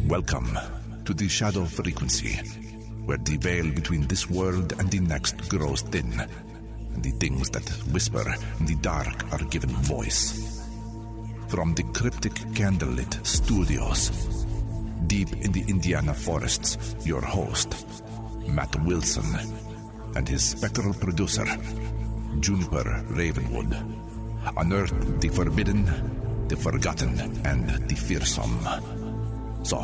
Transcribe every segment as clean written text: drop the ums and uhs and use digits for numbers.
Welcome to the shadow frequency, where the veil between this world and the next grows thin, and the things that whisper in the dark are given voice. From the cryptic candlelit studios, deep in the Indiana forests, your host, Matt Wilson, and his spectral producer, Juniper Ravenwood, unearth the forbidden, the forgotten, and the fearsome. So,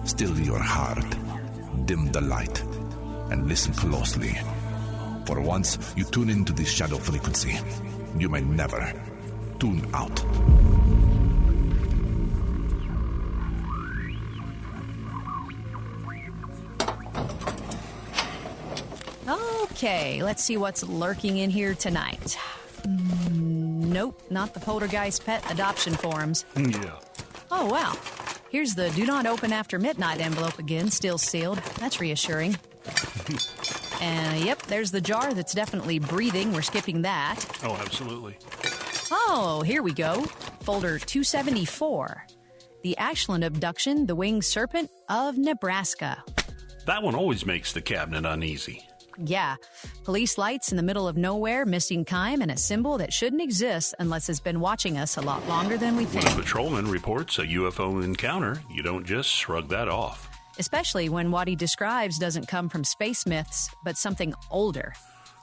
still your heart, dim the light, and listen closely. For once you tune into the shadow frequency, you may never tune out. Okay, let's see what's lurking in here tonight. Nope, not the poltergeist pet adoption forums. Yeah. Oh, wow. Here's the do not open after midnight envelope again, still sealed. That's reassuring. And yep, there's the jar that's definitely breathing. We're skipping that. Oh, absolutely. Oh, here we go. Folder 274. The Ashland Abduction, the Winged Serpent of Nebraska. That one always makes the cabinet uneasy. Yeah. Police lights in the middle of nowhere, missing time, and a symbol that shouldn't exist unless it's been watching us a lot longer than we think. When a patrolman reports a UFO encounter, you don't just shrug that off. Especially when what he describes doesn't come from space myths, but something older.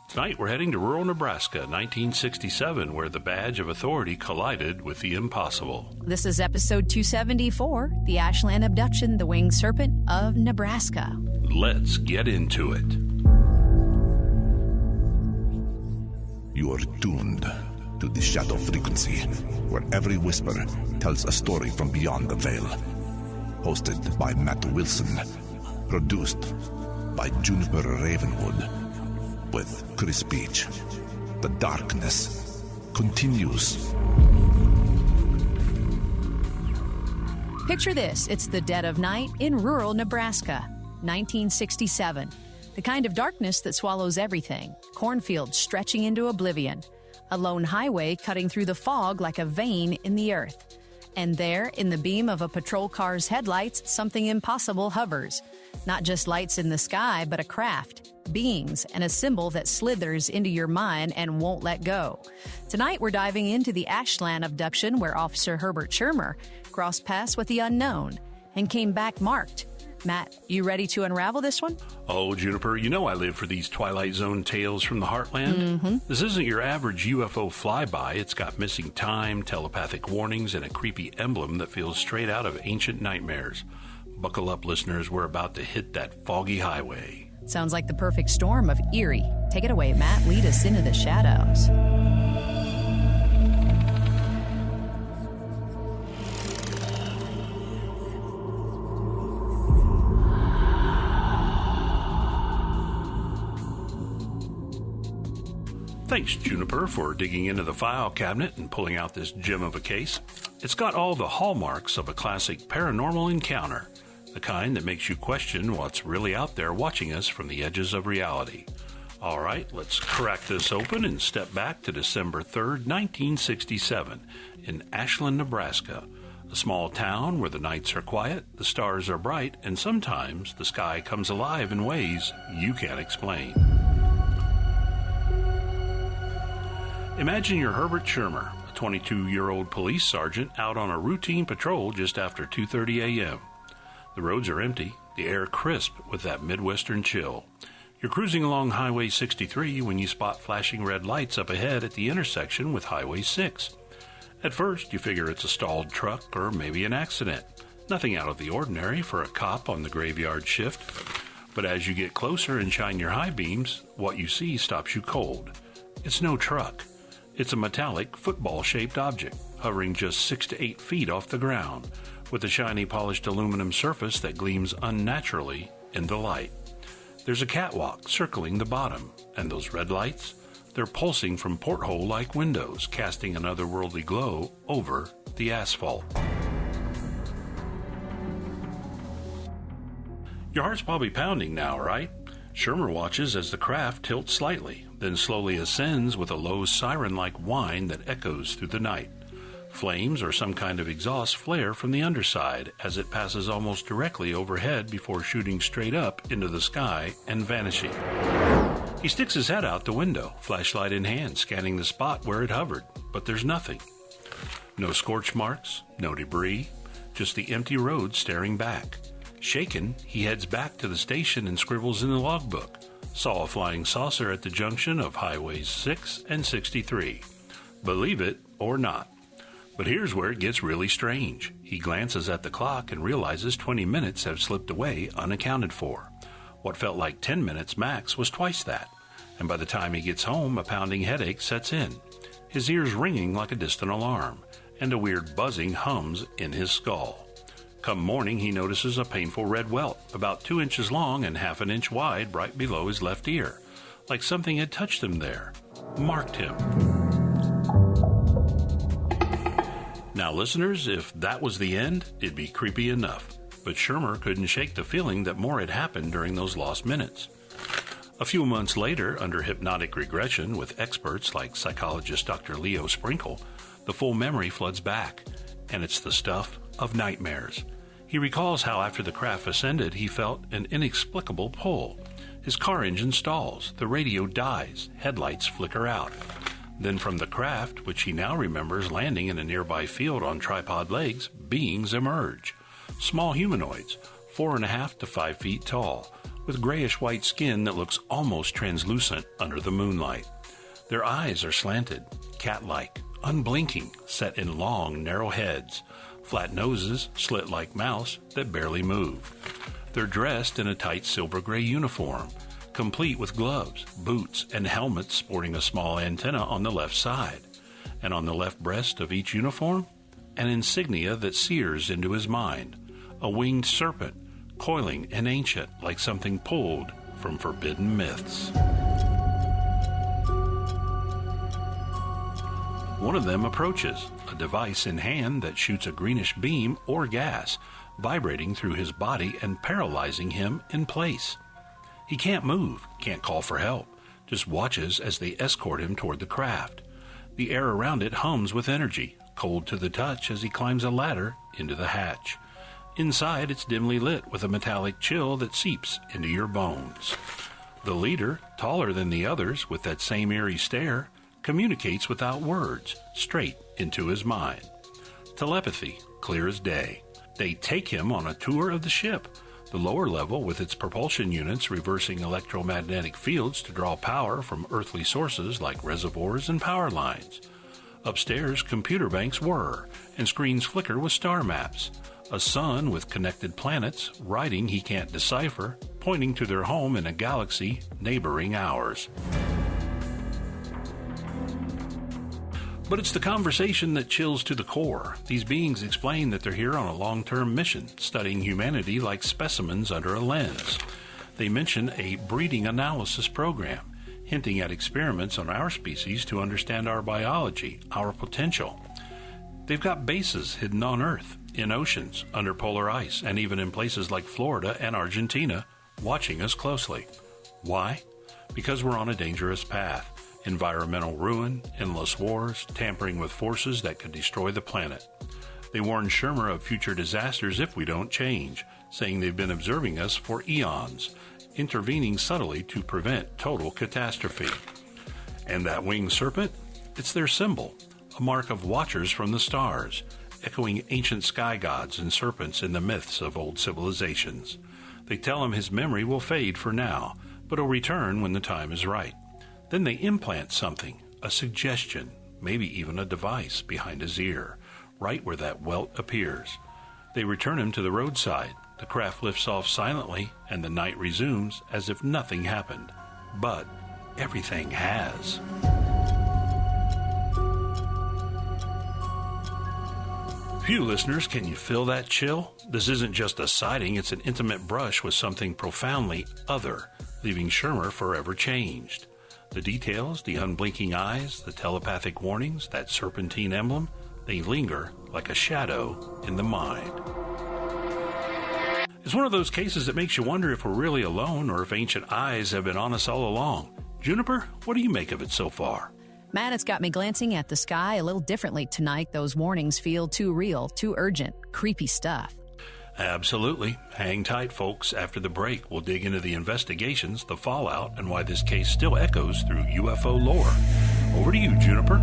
Tonight, we're heading to rural Nebraska, 1967, where the badge of authority collided with the impossible. This is episode 274, The Ashland Abduction, the Winged Serpent of Nebraska. Let's get into it. You are tuned to the shadow frequency, where every whisper tells a story from beyond the veil. Hosted by Matt Wilson. Produced by Juniper Ravenwood. With Chris Beach. The darkness continues. Picture this. It's the dead of night in rural Nebraska, 1967. The kind of darkness that swallows everything. Cornfields stretching into oblivion. A lone highway cutting through the fog like a vein in the earth. And there, in the beam of a patrol car's headlights, something impossible hovers. Not just lights in the sky, but a craft, beings, and a symbol that slithers into your mind and won't let go. Tonight, we're diving into the Ashland Abduction, where Officer Herbert Schirmer crossed paths with the unknown and came back marked. Matt, you ready to unravel this one? Oh, Juniper, you know I live for these Twilight Zone tales from the heartland. Mm-hmm. This isn't your average UFO flyby. It's got missing time, telepathic warnings, and a creepy emblem that feels straight out of ancient nightmares. Buckle up, listeners. We're about to hit that foggy highway. Sounds like the perfect storm of eerie. Take it away, Matt. Lead us into the shadows. Thanks, Juniper, for digging into the file cabinet and pulling out this gem of a case. It's got all the hallmarks of a classic paranormal encounter, the kind that makes you question what's really out there watching us from the edges of reality. All right, let's crack this open and step back to December 3rd, 1967, in Ashland, Nebraska, a small town where the nights are quiet, the stars are bright, and sometimes the sky comes alive in ways you can't explain. Imagine you're Herbert Schirmer, a 22-year-old police sergeant out on a routine patrol just after 2:30 a.m. The roads are empty, the air crisp with that Midwestern chill. You're cruising along Highway 63 when you spot flashing red lights up ahead at the intersection with Highway 6. At first, you figure it's a stalled truck or maybe an accident. Nothing out of the ordinary for a cop on the graveyard shift. But as you get closer and shine your high beams, what you see stops you cold. It's no truck. It's a metallic, football-shaped object, hovering just 6 to 8 feet off the ground, with a shiny polished aluminum surface that gleams unnaturally in the light. There's a catwalk circling the bottom, and those red lights, they're pulsing from porthole-like windows, casting an otherworldly glow over the asphalt. Your heart's probably pounding now, right? Schirmer watches as the craft tilts slightly, then slowly ascends with a low siren-like whine that echoes through the night. Flames or some kind of exhaust flare from the underside as it passes almost directly overhead before shooting straight up into the sky and vanishing. He sticks his head out the window, flashlight in hand, scanning the spot where it hovered, but there's nothing. No scorch marks, no debris, just the empty road staring back. Shaken, he heads back to the station and scribbles in the logbook. Saw a flying saucer at the junction of Highways 6 and 63. Believe it or not. But here's where it gets really strange. He glances at the clock and realizes 20 minutes have slipped away unaccounted for. What felt like 10 minutes max was twice that. And by the time he gets home, a pounding headache sets in. His ears ringing like a distant alarm, and a weird buzzing hums in his skull. Come morning, he notices a painful red welt, about 2 inches long and half an inch wide right below his left ear, like something had touched him there, marked him. Now, listeners, if that was the end, it'd be creepy enough. But Schirmer couldn't shake the feeling that more had happened during those lost minutes. A few months later, under hypnotic regression with experts like psychologist Dr. Leo Sprinkle, the full memory floods back, and it's the stuff of nightmares. He recalls how after the craft ascended, he felt an inexplicable pull. His car engine stalls, the radio dies, headlights flicker out. Then from the craft, which he now remembers landing in a nearby field on tripod legs, beings emerge. Small humanoids, 4.5 to 5 feet tall, with grayish-white skin that looks almost translucent under the moonlight. Their eyes are slanted, cat-like, unblinking, set in long, narrow heads, flat noses slit like mouths that barely move. They're dressed in a tight silver-gray uniform, complete with gloves, boots, and helmets sporting a small antenna on the left side. And on the left breast of each uniform, an insignia that sears into his mind, a winged serpent, coiling and ancient like something pulled from forbidden myths. One of them approaches, a device in hand that shoots a greenish beam or gas, vibrating through his body and paralyzing him in place. He can't move, can't call for help, just watches as they escort him toward the craft. The air around it hums with energy, cold to the touch as he climbs a ladder into the hatch. Inside, it's dimly lit with a metallic chill that seeps into your bones. The leader, taller than the others with that same eerie stare, communicates without words, straight into his mind. Telepathy, clear as day. They take him on a tour of the ship, the lower level with its propulsion units reversing electromagnetic fields to draw power from earthly sources like reservoirs and power lines. Upstairs, computer banks whir, and screens flicker with star maps. A sun with connected planets, writing he can't decipher, pointing to their home in a galaxy neighboring ours. But it's the conversation that chills to the core. These beings explain that they're here on a long-term mission, studying humanity like specimens under a lens. They mention a breeding analysis program, hinting at experiments on our species to understand our biology, our potential. They've got bases hidden on Earth, in oceans, under polar ice, and even in places like Florida and Argentina, watching us closely. Why? Because we're on a dangerous path. Environmental ruin, endless wars, tampering with forces that could destroy the planet. They warn Schirmer of future disasters if we don't change, saying they've been observing us for eons, intervening subtly to prevent total catastrophe. And that winged serpent? It's their symbol, a mark of watchers from the stars, echoing ancient sky gods and serpents in the myths of old civilizations. They tell him his memory will fade for now, but will return when the time is right. Then they implant something, a suggestion, maybe even a device behind his ear, right where that welt appears. They return him to the roadside. The craft lifts off silently, and the night resumes as if nothing happened. But everything has. Phew, listeners, can you feel that chill? This isn't just a sighting, it's an intimate brush with something profoundly other, leaving Schirmer forever changed. The details, the unblinking eyes, the telepathic warnings, that serpentine emblem, they linger like a shadow in the mind. It's one of those cases that makes you wonder if we're really alone or if ancient eyes have been on us all along. Juniper, what do you make of it so far? Matt, it's got me glancing at the sky a little differently tonight. Those warnings feel too real, too urgent, creepy stuff. Absolutely. Hang tight, folks. After the break, we'll dig into the investigations, the fallout, and why this case still echoes through UFO lore. Over to you, Juniper.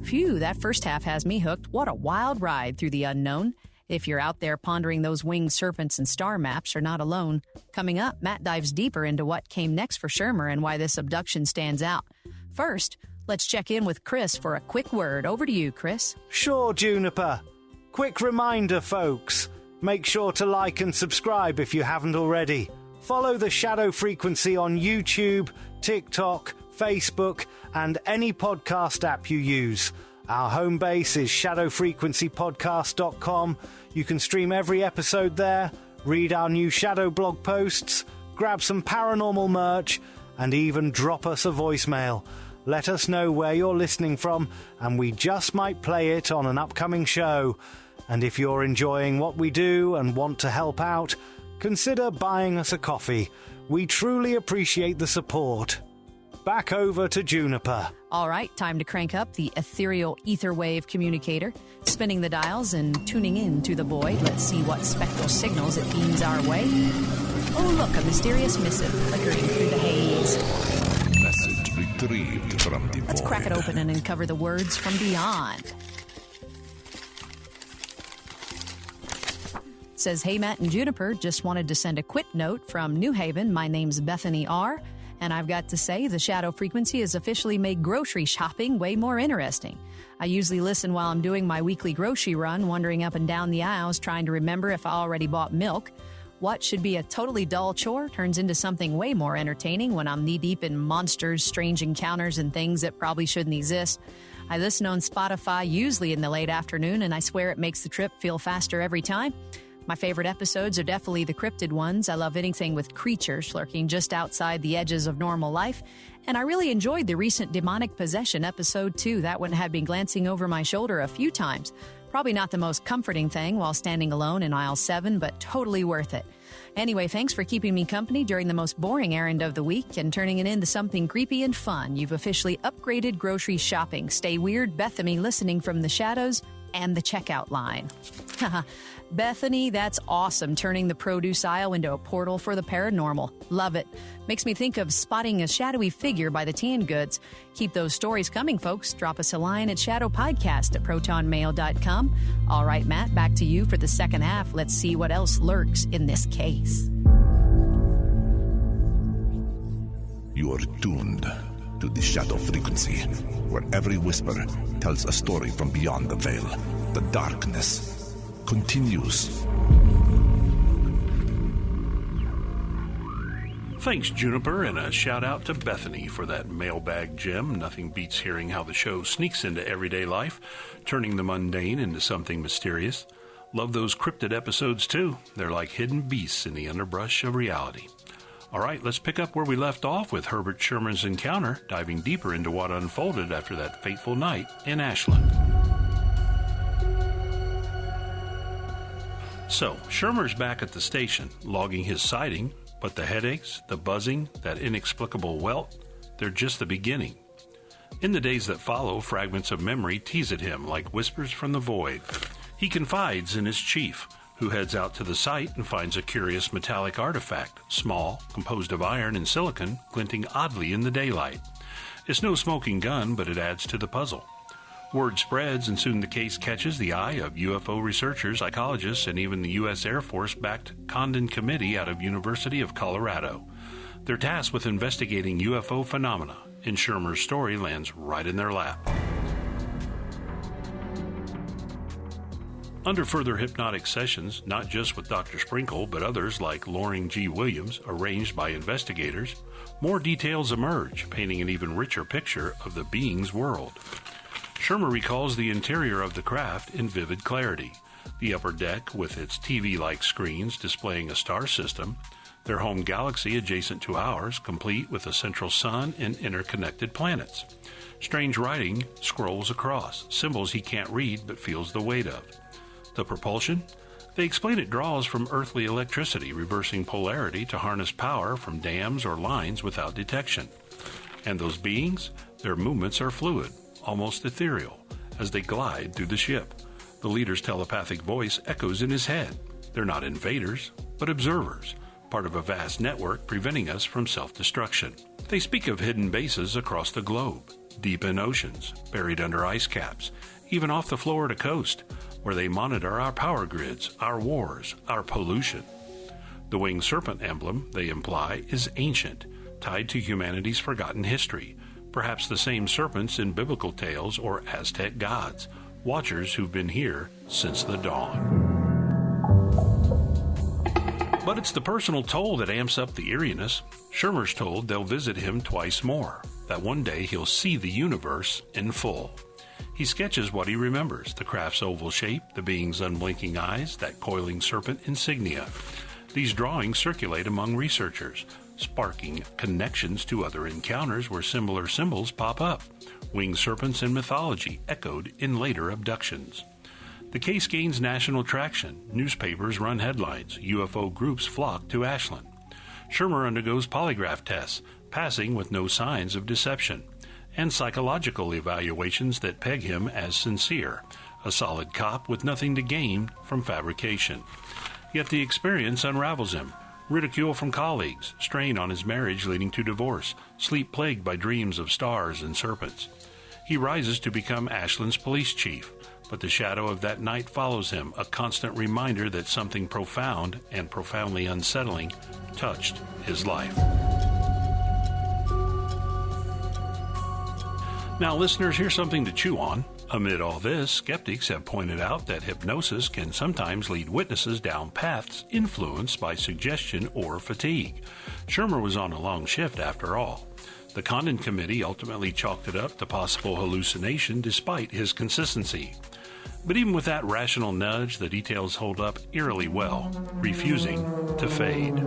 Phew, that first half has me hooked. What a wild ride through the unknown. If you're out there pondering those winged serpents and star maps, you're not alone. Coming up, Matt dives deeper into what came next for Shermer and why this abduction stands out. First, let's check in with Chris for a quick word. Over to you, Chris. Sure, Juniper. Quick reminder, folks. Make sure to like and subscribe if you haven't already. Follow the Shadow Frequency on YouTube, TikTok, Facebook, and any podcast app you use. Our home base is shadowfrequencypodcast.com. You can stream every episode there, read our new Shadow blog posts, grab some paranormal merch, and even drop us a voicemail. Let us know where you're listening from, and we just might play it on an upcoming show. And if you're enjoying what we do and want to help out, consider buying us a coffee. We truly appreciate the support. Back over to Juniper. All right, time to crank up the ethereal ether wave communicator, spinning the dials and tuning in to the void. Let's see what spectral signals it beams our way. Oh, look, a mysterious missive flickering through the haze. Message retrieved from the void. Let's crack it open and uncover the words from beyond. It says, hey, Matt and Juniper, just wanted to send a quick note from New Haven. My name's Bethany R., and I've got to say, the Shadow Frequency has officially made grocery shopping way more interesting. I usually listen while I'm doing my weekly grocery run, wandering up and down the aisles, trying to remember if I already bought milk. What should be a totally dull chore turns into something way more entertaining when I'm knee-deep in monsters, strange encounters, and things that probably shouldn't exist. I listen on Spotify, usually in the late afternoon, and I swear it makes the trip feel faster every time. My favorite episodes are definitely the cryptid ones. I love anything with creatures lurking just outside the edges of normal life. And I really enjoyed the recent demonic possession episode, too. That one had been glancing over my shoulder a few times. Probably not the most comforting thing while standing alone in aisle 7, but totally worth it. Anyway, thanks for keeping me company during the most boring errand of the week and turning it into something creepy and fun. You've officially upgraded grocery shopping. Stay weird, Bethany, listening from the shadows and the checkout line. Bethany, that's awesome, turning the produce aisle into a portal for the paranormal. Love it. Makes me think of spotting a shadowy figure by the canned goods. Keep those stories coming, folks. Drop us a line at shadowpodcast@protonmail.com. All right, Matt, back to you for the second half. Let's see what else lurks in this case. You are tuned to the Shadow Frequency, where every whisper tells a story from beyond the veil. The darkness continues. Thanks, Juniper, and a shout out to Bethany for that mailbag gem. Nothing beats hearing how the show sneaks into everyday life, turning the mundane into something mysterious. Love those cryptid episodes, too. They're like hidden beasts in the underbrush of reality. All right, let's pick up where we left off with Herbert Sherman's encounter, diving deeper into what unfolded after that fateful night in Ashland. So, Shermer's back at the station, logging his sighting, but the headaches, the buzzing, that inexplicable welt, they're just the beginning. In the days that follow, fragments of memory tease at him like whispers from the void. He confides in his chief, who heads out to the site and finds a curious metallic artifact, small, composed of iron and silicon, glinting oddly in the daylight. It's no smoking gun, but it adds to the puzzle. Word spreads, and soon the case catches the eye of UFO researchers, psychologists, and even the U.S. Air Force-backed Condon Committee out of University of Colorado. They're tasked with investigating UFO phenomena, and Shermer's story lands right in their lap. Under further hypnotic sessions, not just with Dr. Sprinkle, but others like Loring G. Williams, arranged by investigators, more details emerge, painting an even richer picture of the being's world. Shermer recalls the interior of the craft in vivid clarity. The upper deck with its TV-like screens displaying a star system, their home galaxy adjacent to ours, complete with a central sun and interconnected planets. Strange writing scrolls across, symbols he can't read but feels the weight of. The propulsion? They explain it draws from earthly electricity, reversing polarity to harness power from dams or lines without detection. And those beings? Their movements are fluid, almost ethereal, as they glide through the ship. The leader's telepathic voice echoes in his head. They're not invaders, but observers, part of a vast network preventing us from self-destruction. They speak of hidden bases across the globe, deep in oceans, buried under ice caps, even off the Florida coast, where they monitor our power grids, our wars, our pollution. The winged serpent emblem, they imply, is ancient, tied to humanity's forgotten history, perhaps the same serpents in biblical tales or Aztec gods, watchers who've been here since the dawn. But it's the personal toll that amps up the eeriness. Shermer's told they'll visit him twice more, that one day he'll see the universe in full. He sketches what he remembers, the craft's oval shape, the being's unblinking eyes, that coiling serpent insignia. These drawings circulate among researchers, sparking connections to other encounters where similar symbols pop up. Winged serpents in mythology echoed in later abductions. The case gains national traction. Newspapers run headlines. UFO groups flock to Ashland. Shermer undergoes polygraph tests, passing with no signs of deception, and psychological evaluations that peg him as sincere, a solid cop with nothing to gain from fabrication. Yet the experience unravels him. Ridicule from colleagues, strain on his marriage leading to divorce, sleep plagued by dreams of stars and serpents. He rises to become Ashland's police chief, but the shadow of that night follows him, a constant reminder that something profound and profoundly unsettling touched his life. Now, listeners, here's something to chew on. Amid all this, skeptics have pointed out that hypnosis can sometimes lead witnesses down paths influenced by suggestion or fatigue. Shermer was on a long shift after all. The Condon Committee ultimately chalked it up to possible hallucination despite his consistency. But even with that rational nudge, the details hold up eerily well, refusing to fade.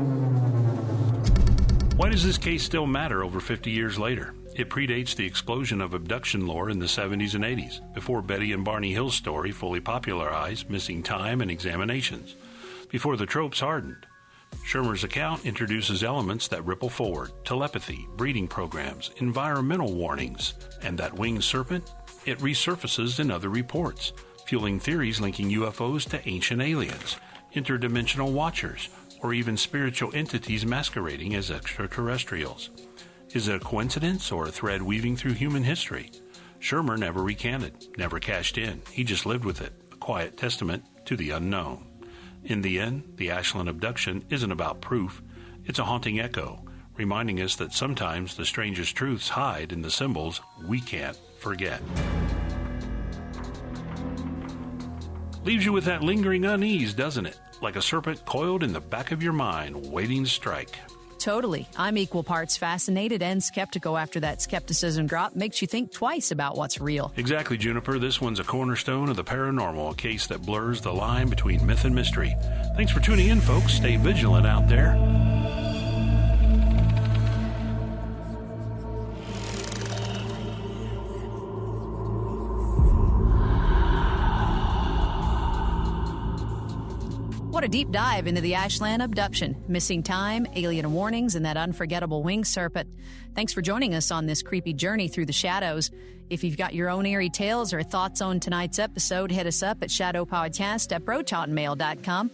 Why does this case still matter over 50 years later? It predates the explosion of abduction lore in the 70s and 80s, before Betty and Barney Hill's story fully popularized missing time and examinations, before the tropes hardened. Shermer's account introduces elements that ripple forward: telepathy, breeding programs, environmental warnings, and that winged serpent? It resurfaces in other reports, fueling theories linking UFOs to ancient aliens, interdimensional watchers, or even spiritual entities masquerading as extraterrestrials. Is it a coincidence or a thread weaving through human history? Shermer never recanted, never cashed in. He just lived with it, a quiet testament to the unknown. In the end, the Ashland Abduction isn't about proof. It's a haunting echo, reminding us that sometimes the strangest truths hide in the symbols we can't forget. Leaves you with that lingering unease, doesn't it? Like a serpent coiled in the back of your mind, waiting to strike. Totally. I'm equal parts fascinated and skeptical after that skepticism drop. Makes you think twice about what's real. Exactly, Juniper. This one's a cornerstone of the paranormal, a case that blurs the line between myth and mystery. Thanks for tuning in, folks. Stay vigilant out there. What a deep dive into the Ashland Abduction, missing time, alien warnings, and that unforgettable winged serpent. Thanks for joining us on this creepy journey through the shadows. If you've got your own eerie tales or thoughts on tonight's episode, hit us up at shadowpodcast@protonmail.com.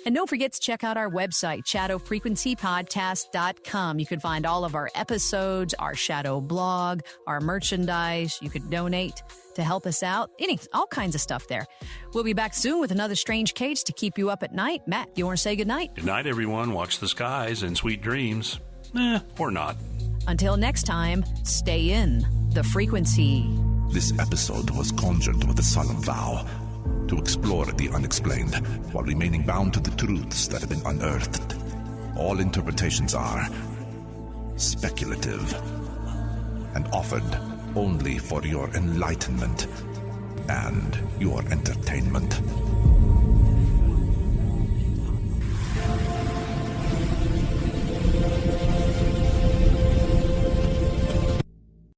And don't forget to check out our website, shadowfrequencypodcast.com. You can find all of our episodes, our shadow blog, our merchandise. You could donate to help us out. All kinds of stuff there. We'll be back soon with another strange case to keep you up at night. Matt, you want to say goodnight? Good night, everyone. Watch the skies and sweet dreams. Or not. Until next time, stay in the frequency. This episode was conjured with a solemn vow to explore the unexplained while remaining bound to the truths that have been unearthed. All interpretations are speculative and offered only for your enlightenment and your entertainment.